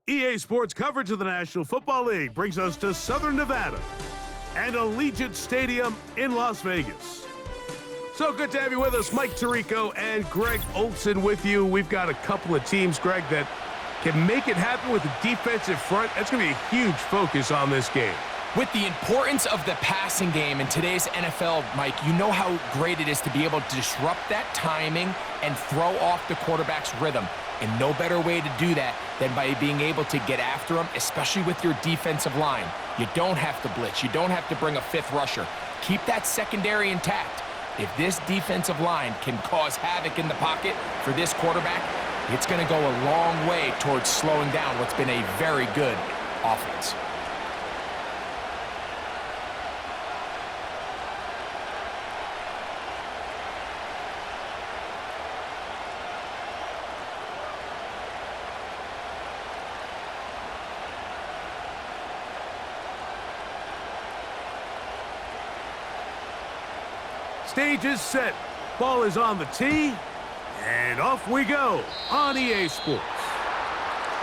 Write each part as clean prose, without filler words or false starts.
EA Sports coverage of the National Football League brings us to Southern Nevada and Allegiant Stadium in Las Vegas. So good to have you with us. Mike Tirico and Greg Olson with you. We've got a couple of teams, Greg, that can make it happen with the defensive front. That's going to be a huge focus on this game. With the importance of the passing game in today's NFL, Mike, you know how great it is to be able to disrupt that timing and throw off the quarterback's rhythm. And no better way to do that than by being able to get after them, especially with your defensive line. You don't have to blitz. You don't have to bring a fifth rusher. Keep that secondary intact. If this defensive line can cause havoc in the pocket for this quarterback, it's going to go a long way towards slowing down what's been a very good offense. Stage is set. Ball is on the tee. And off we go on EA Sports.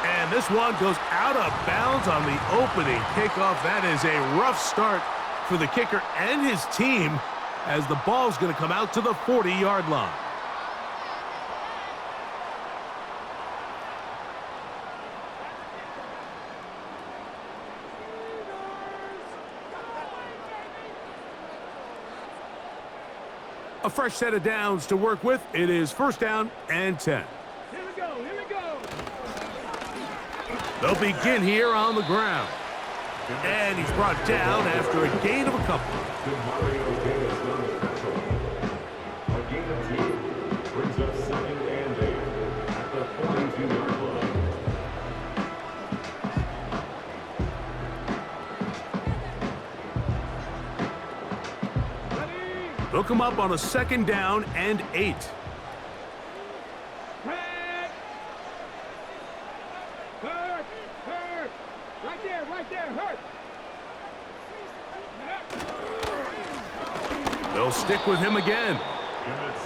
And this one goes out of bounds on the opening kickoff. That is a rough start for the kicker and his team as the ball's going to come out to the 40-yard line. A fresh set of downs to work with. It is first down and 10. Here we go, here we go. They'll begin here on the ground. And he's brought down after a gain of a couple. A gain of 2 brings up 2nd and 8 at the 42-yard line. They'll come up on a 2nd down and 8. Hurt. Right there, hurt. They'll stick with him again.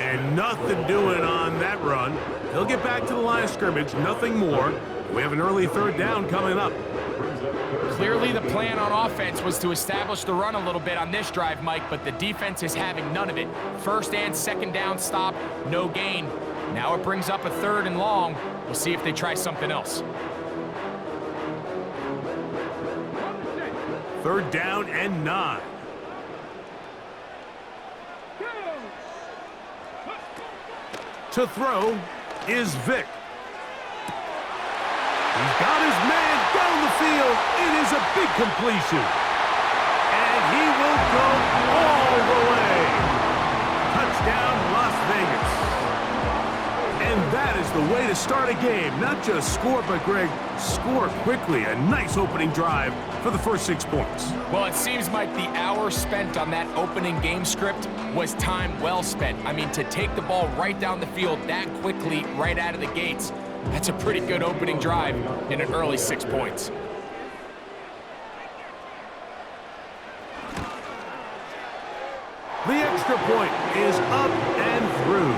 And nothing doing on that run. He'll get back to the line of scrimmage, nothing more. We have an early 3rd down coming up. Clearly the plan on offense was to establish the run a little bit on this drive, Mike, but the defense is having none of it. 1st and 2nd down stop, no gain. Now it brings up a 3rd and long. We'll see if they try something else. 3rd down and 9. To throw is Vic. He's got his man down the field. It is a big completion. And he will go all the way. Touchdown, Las Vegas. And that is the way to start a game. Not just score, but, Greg, score quickly. A nice opening drive for the first 6 points. Well, it seems like the hour spent on that opening game script was time well spent. I mean, to take the ball right down the field that quickly right out of the gates, that's a pretty good opening drive in an early 6 points. The extra point is up and through.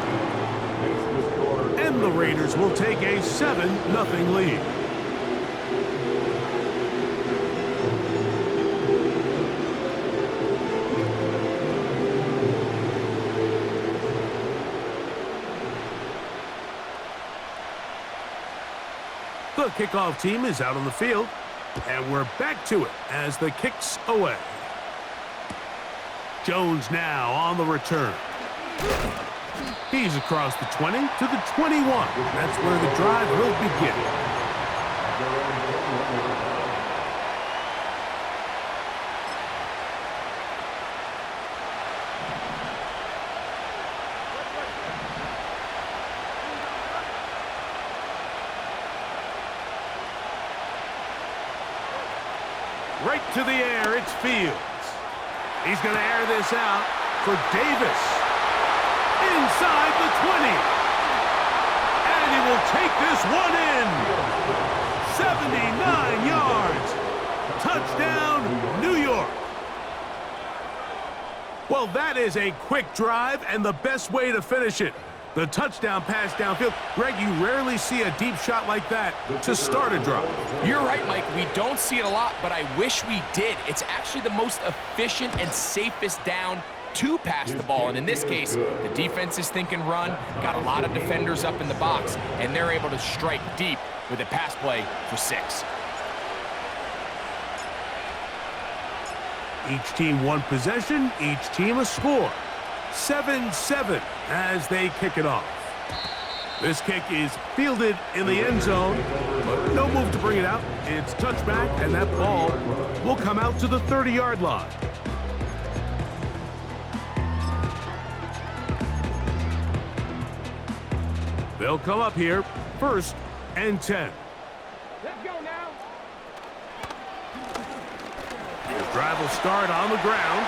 And the Raiders will take a 7-0 lead. The kickoff team is out on the field, and we're back to it as the kick's away. Jones now on the return. He's across the 20 to the 21. That's where the drive will begin. Right to the air, it's Fields. He's going to air this out for Davis. Inside the 20. And he will take this one in. 79 yards. Touchdown, New York. Well, that is a quick drive and the best way to finish it. The touchdown pass downfield. Greg, you rarely see a deep shot like that to start a drive. You're right, Mike. We don't see it a lot, but I wish we did. It's actually the most efficient and safest down to pass the ball. And in this case, the defense is thinking run, got a lot of defenders up in the box, and they're able to strike deep with a pass play for 6. Each team one possession, each team a score. 7-7 as they kick it off. This kick is fielded in the end zone, but no move to bring it out. It's touchback, and that ball will come out to the 30-yard line. They'll come up here, 1st and 10. Let's go now. His drive will start on the ground.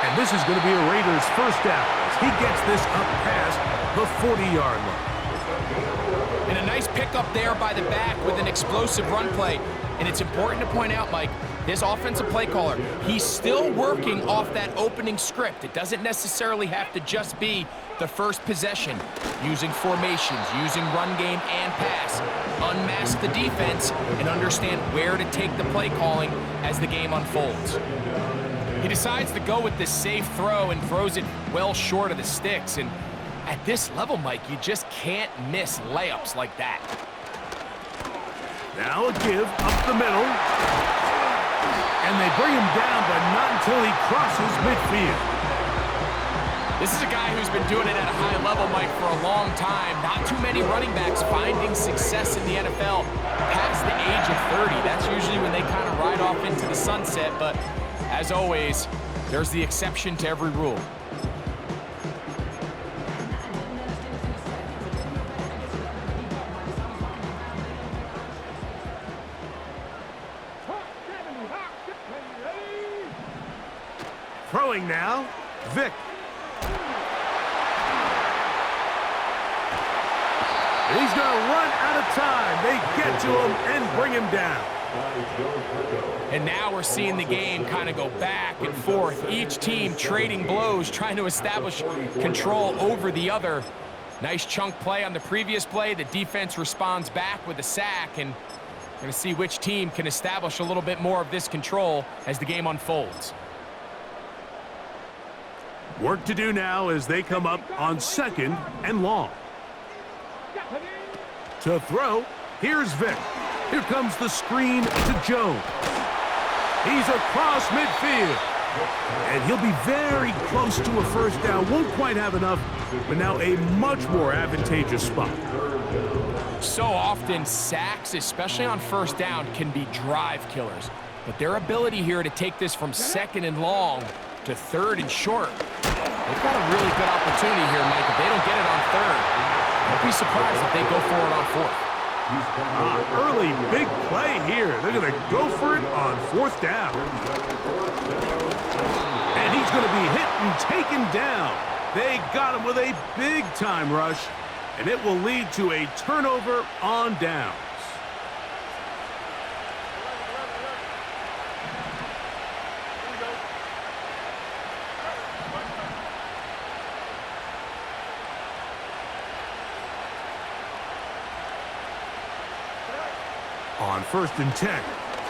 And this is going to be a Raiders first down as he gets this up past the 40-yard line. And a nice pickup there by the back with an explosive run play. And it's important to point out, Mike, this offensive play caller, he's still working off that opening script. It doesn't necessarily have to just be the first possession. Using formations, using run game and pass. Unmask the defense and understand where to take the play calling as the game unfolds. He decides to go with this safe throw and throws it well short of the sticks. And at this level, Mike, you just can't miss layups like that. Now a give up the middle. And they bring him down, but not until he crosses midfield. This is a guy who's been doing it at a high level, Mike, for a long time. Not too many running backs finding success in the NFL past the age of 30. That's usually when they kind of ride off into the sunset, but as always, there's the exception to every rule. Throwing now, Vic. And he's going to run out of time. They get to him and bring him down. And now we're seeing the game kind of go back and forth. Each team trading blows, trying to establish control over the other. Nice chunk play on the previous play. The defense responds back with a sack, and we're going to see which team can establish a little bit more of this control as the game unfolds. Work to do now as they come up on 2nd and long. To throw, here's Vic. Here comes the screen to Jones. He's across midfield. And he'll be very close to a first down. Won't quite have enough, but now a much more advantageous spot. So often, sacks, especially on first down, can be drive killers. But their ability here to take this from 2nd and long to 3rd and short, they've got a really good opportunity here, Mike. If they don't get it on 3rd, don't be surprised if they go for it on 4th. Early big play here. They're going to go for it on 4th down. And he's going to be hit and taken down. They got him with a big-time rush, and it will lead to a turnover on downs. On 1st and 10,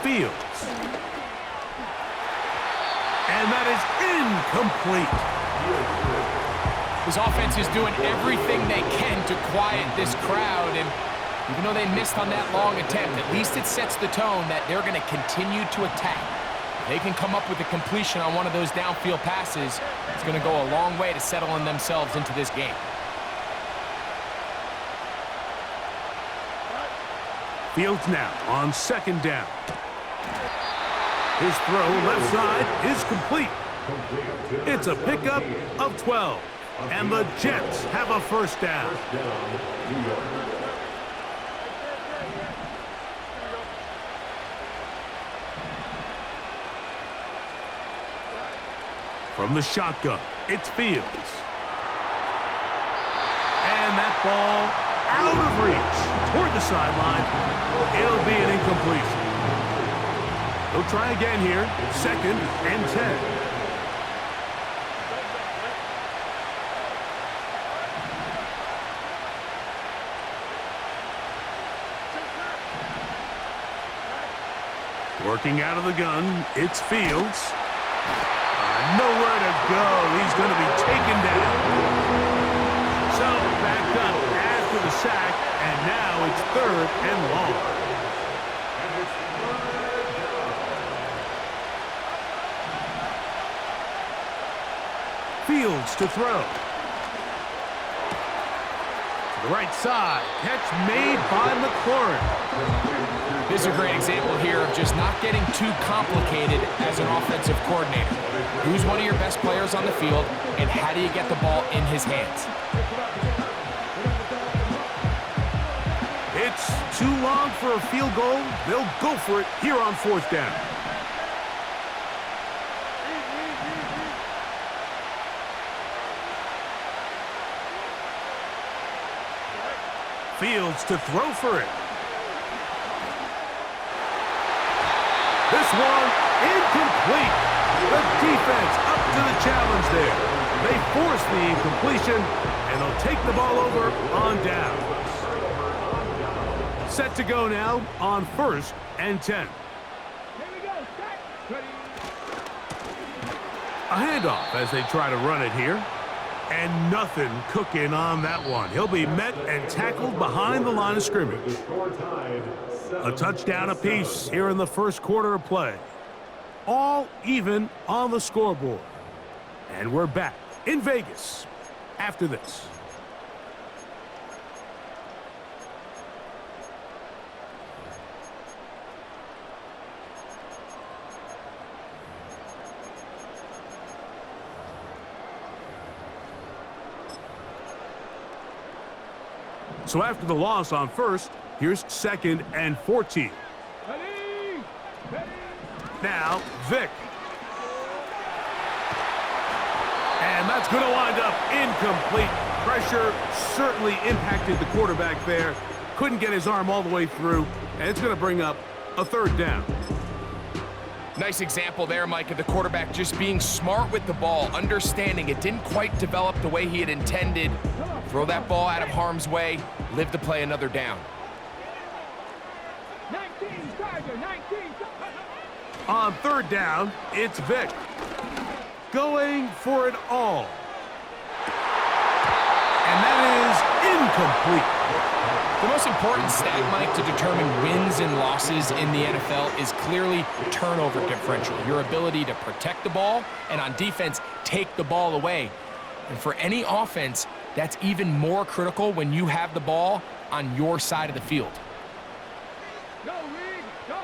Fields. And that is incomplete. This offense is doing everything they can to quiet this crowd, and even though they missed on that long attempt, at least it sets the tone that they're going to continue to attack. If they can come up with a completion on one of those downfield passes, it's going to go a long way to settling themselves into this game. Fields now on 2nd down. His throw left side is complete. It's a pickup of 12. And the Jets have a first down. From the shotgun, it's Fields. And that ball out of reach toward the sideline. It'll be an incompletion. He'll try again here. 2nd and 10. Working out of the gun, it's Fields. Nowhere to go. He's going to be taken down. So, backed up after the sack, and now it's 3rd and long. Fields to throw. To the right side. Catch made by McLaurin. This is a great example here of just not getting too complicated as an offensive coordinator. Who's one of your best players on the field, and how do you get the ball in his hands? It's too long for a field goal. They'll go for it here on 4th down. Fields to throw for it. This one, incomplete. The defense up to the challenge there. They force the incompletion, and they'll take the ball over on down. Set to go now on 1st and 10. Here we go. Set. Ready. A handoff as they try to run it here. And nothing cooking on that one. He'll be met and tackled behind the line of scrimmage. A touchdown apiece here in the 1st quarter of play. All even on the scoreboard. And we're back in Vegas after this. So after the loss on 1st, here's 2nd and 14. Ready. Ready. Now, Vic. And that's going to wind up incomplete. Pressure certainly impacted the quarterback there. Couldn't get his arm all the way through, and it's going to bring up a 3rd down. Nice example there, Mike, of the quarterback just being smart with the ball, understanding it didn't quite develop the way he had intended. Throw that ball out of harm's way, live to play another down. 19, Tiger, 19. On 3rd down, it's Vic. Going for it all. And that is incomplete. The most important stat, Mike, to determine wins and losses in the NFL is clearly turnover differential, your ability to protect the ball and on defense, take the ball away. And for any offense, that's even more critical when you have the ball on your side of the field. Go, Reed, go.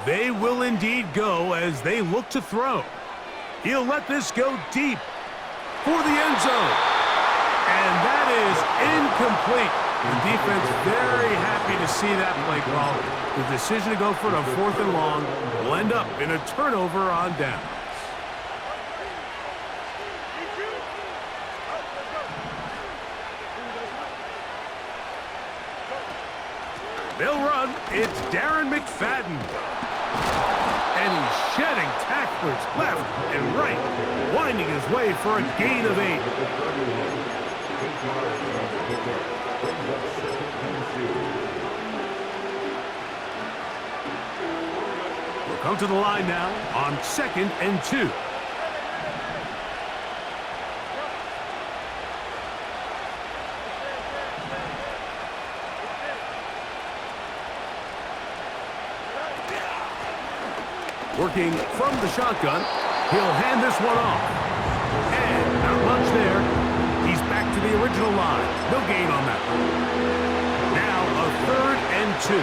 They will indeed go as they look to throw. He'll let this go deep for the end zone. And that is incomplete. The defense very happy to see that play call. The decision to go for it on 4th and long will end up in a turnover on down. They'll run. It's Darren McFadden. And he's shedding tacklers left and right, winding his way for a gain of 8. We'll come to the line now on 2nd and 2. Working from the shotgun, he'll hand this one off. And not much there. He's back to the original line. No gain on that one. Now a 3rd and 2.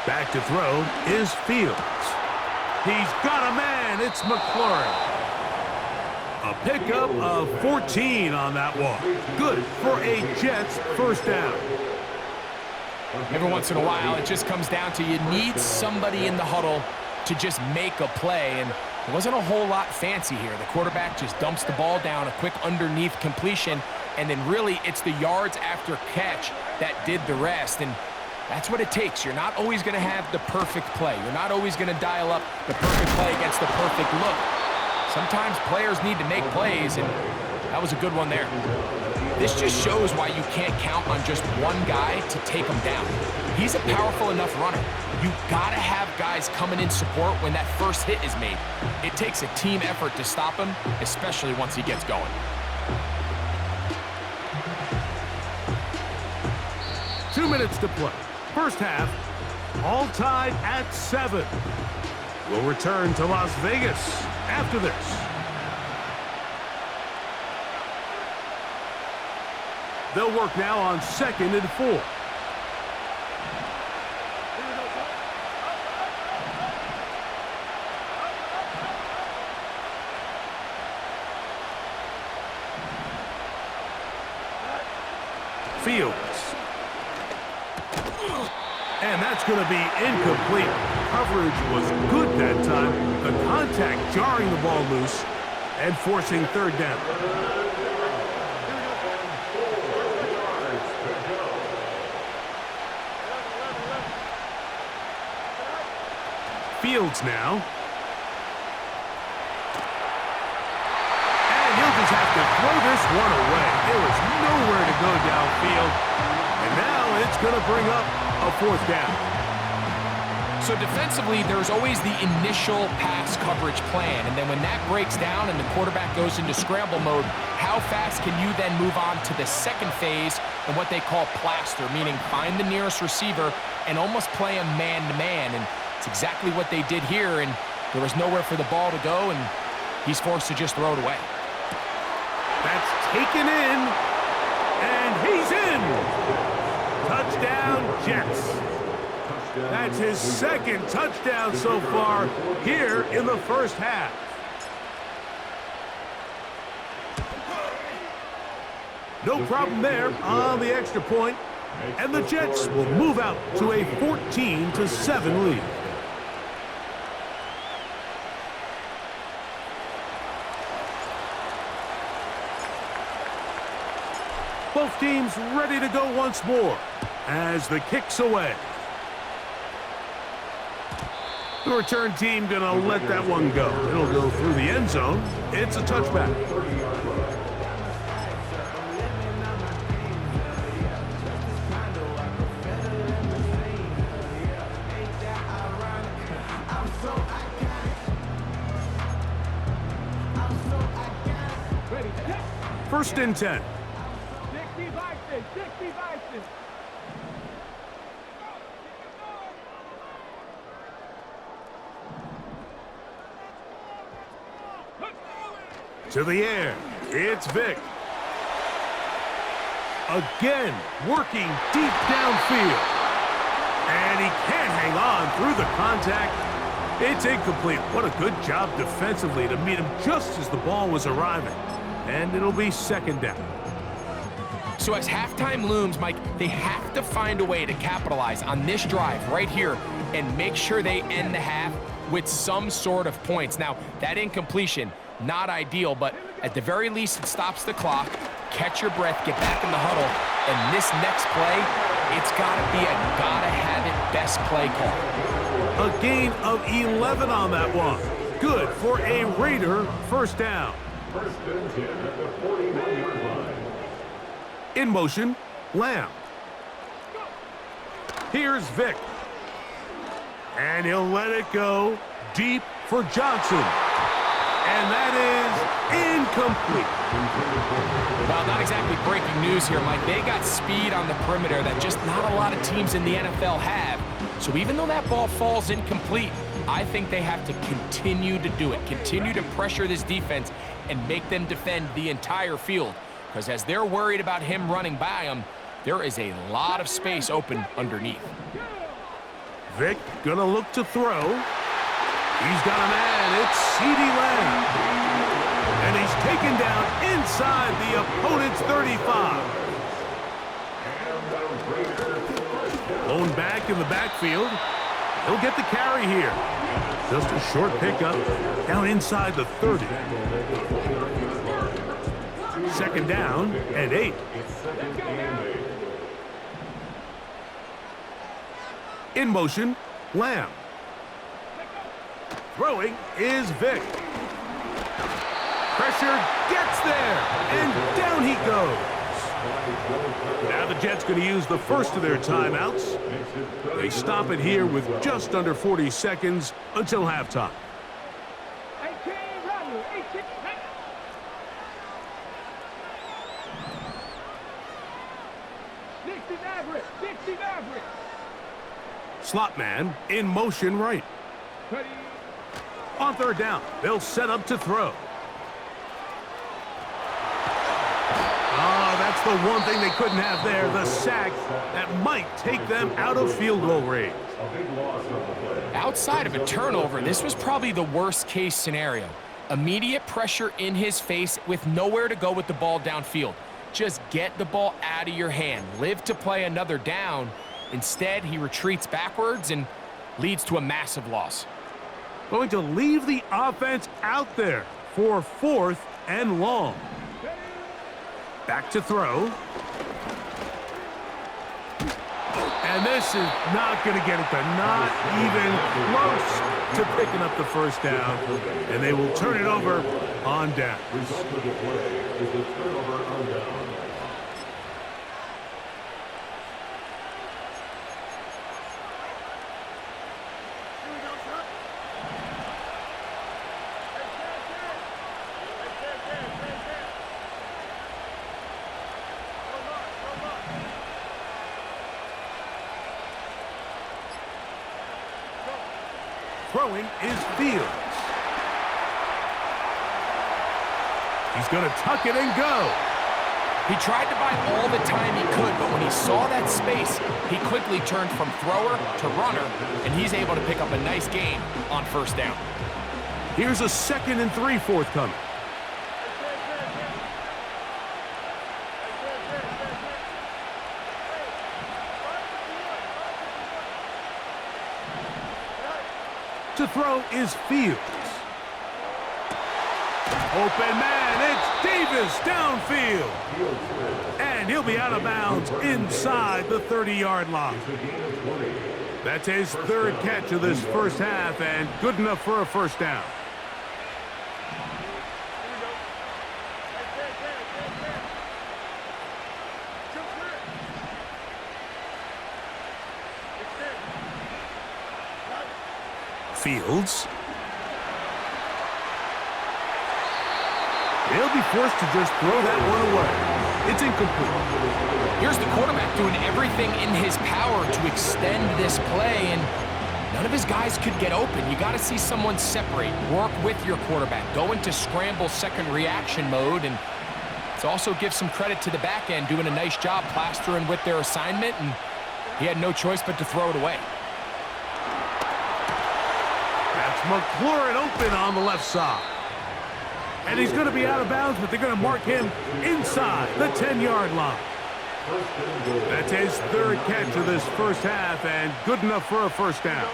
Back to throw is Fields. He's got a man. It's McLaurin. A pickup of 14 on that one. Good for a Jets 1st down. Every once in a while, it just comes down to you need somebody in the huddle to just make a play, and there wasn't a whole lot fancy here. The quarterback just dumps the ball down, a quick underneath completion, and then really it's the yards after catch that did the rest, and that's what it takes. You're not always going to have the perfect play. You're not always going to dial up the perfect play against the perfect look. Sometimes players need to make plays, and that was a good one there. This just shows why you can't count on just one guy to take him down. He's a powerful enough runner. You gotta have guys coming in support when that first hit is made. It takes a team effort to stop him, especially once he gets going. Two minutes to play. First half, all tied at 7. We'll return to Las Vegas after this. They'll work now on 2nd and 4. Fields. And that's going to be incomplete. Coverage was good that time. The contact jarring the ball loose and forcing 3rd down. Fields now. And he'll just have to throw this one away. There was nowhere to go downfield. And now it's going to bring up a 4th down. So defensively, there's always the initial pass coverage plan, and then when that breaks down and the quarterback goes into scramble mode, how fast can you then move on to the second phase and what they call plaster, meaning find the nearest receiver and almost play him man-to-man, and it's exactly what they did here, and there was nowhere for the ball to go, and he's forced to just throw it away. That's taken in, and he's in! Touchdown, Jets. That's his 2nd touchdown so far here in the first half. No problem there on the extra point, and the Jets will move out to a 14-7 lead. Both teams ready to go once more as the kick's away. The return team gonna let that one go. It'll go through the end zone. It's a touchback. First and 10. 60 Vikings, 60 Vikings. To the air, it's Vic. Again, working deep downfield. And he can't hang on through the contact. It's incomplete. What a good job defensively to meet him just as the ball was arriving. And it'll be 2nd down. So as halftime looms, Mike, they have to find a way to capitalize on this drive right here and make sure they end the half with some sort of points. Now, that incompletion, not ideal, but at the very least, it stops the clock. Catch your breath, get back in the huddle, and this next play, it's gotta be a gotta-have-it best play call. A gain of 11 on that one. Good for a Raider first down. First and 10 at the 41-yard line. In motion, Lamb. Here's Vic. And he'll let it go deep for Johnson. And that is incomplete. Well, not exactly breaking news here, Mike. They got speed on the perimeter that just not a lot of teams in the NFL have. So even though that ball falls incomplete, I think they have to continue to do it. Continue to pressure this defense and make them defend the entire field. Because as they're worried about him running by them, there is a lot of space open underneath. Vic gonna look to throw. He's got a man. It's CeeDee Lamb. And he's taken down inside the opponent's 35. Blown back in the backfield. He'll get the carry here. Just a short pickup down inside the 30. 2nd down and 8. In motion, Lamb. Throwing is Vic. Pressure gets there, and down he goes. Now the Jets going to use the first of their timeouts. They stop it here with just under 40 seconds until halftime. 18, run, 18, hey. Dixie Maverick. Slot man in motion right. 30. On third down, they'll set up to throw. Oh, that's the one thing they couldn't have there, the sack that might take them out of field goal range. Outside of a turnover, this was probably the worst case scenario. Immediate pressure in his face with nowhere to go with the ball downfield. Just get the ball out of your hand. Live to play another down. Instead, he retreats backwards and leads to a massive loss. Going to leave the offense out there for 4th and long. Back to throw. And this is not going to get it done. Not even close to picking up the first down. And they will turn it over on down. Result of the play is the turnover on down. Throwing is Fields. He's going to tuck it and go. He tried to buy all the time he could, but when he saw that space, he quickly turned from thrower to runner, and he's able to pick up a nice gain on first down. Here's a 2nd and 3 forthcoming. To throw is Fields. Open man, it's Davis downfield. And he'll be out of bounds inside the 30-yard line. That's his 3rd catch of this first half and good enough for a first down. Fields. He'll be forced to just throw that one away. It's incomplete. Here's the quarterback doing everything in his power to extend this play, and none of his guys could get open. You got to see someone separate, work with your quarterback, go into scramble second reaction mode, and it's also give some credit to the back end doing a nice job plastering with their assignment, and he had no choice but to throw it away. McLaurin open on the left side. And he's going to be out of bounds, but they're going to mark him inside the 10-yard line. That's his 3rd catch of this first half and good enough for a first down.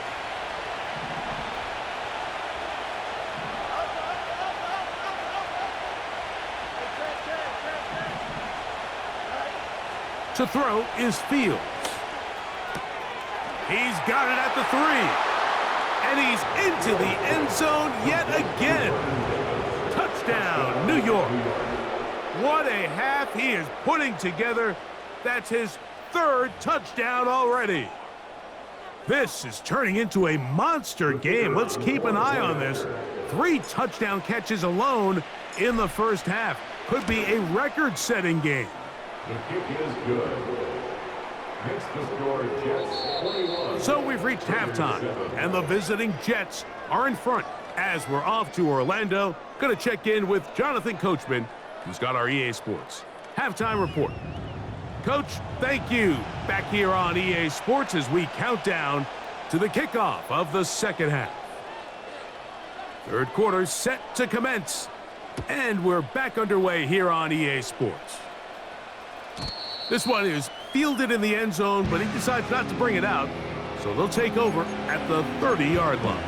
To throw is Fields. He's got it at the 3. And he's into the end zone yet again. Touchdown, New York. What a half he is putting together. That's his 3rd touchdown already. This is turning into a monster game. Let's keep an eye on this. 3 touchdown catches alone in the first half. Could be a record-setting game. The kick is good. Makes the score Jets 21. So we've reached halftime, and the visiting Jets are in front as we're off to Orlando. Going to check in with Jonathan Coachman, who's got our EA Sports halftime report. Coach, thank you. Back here on EA Sports as we count down to the kickoff of the second half. 3rd quarter set to commence, and we're back underway here on EA Sports. This one is fielded in the end zone, but he decides not to bring it out, so they'll take over at the 30-yard line.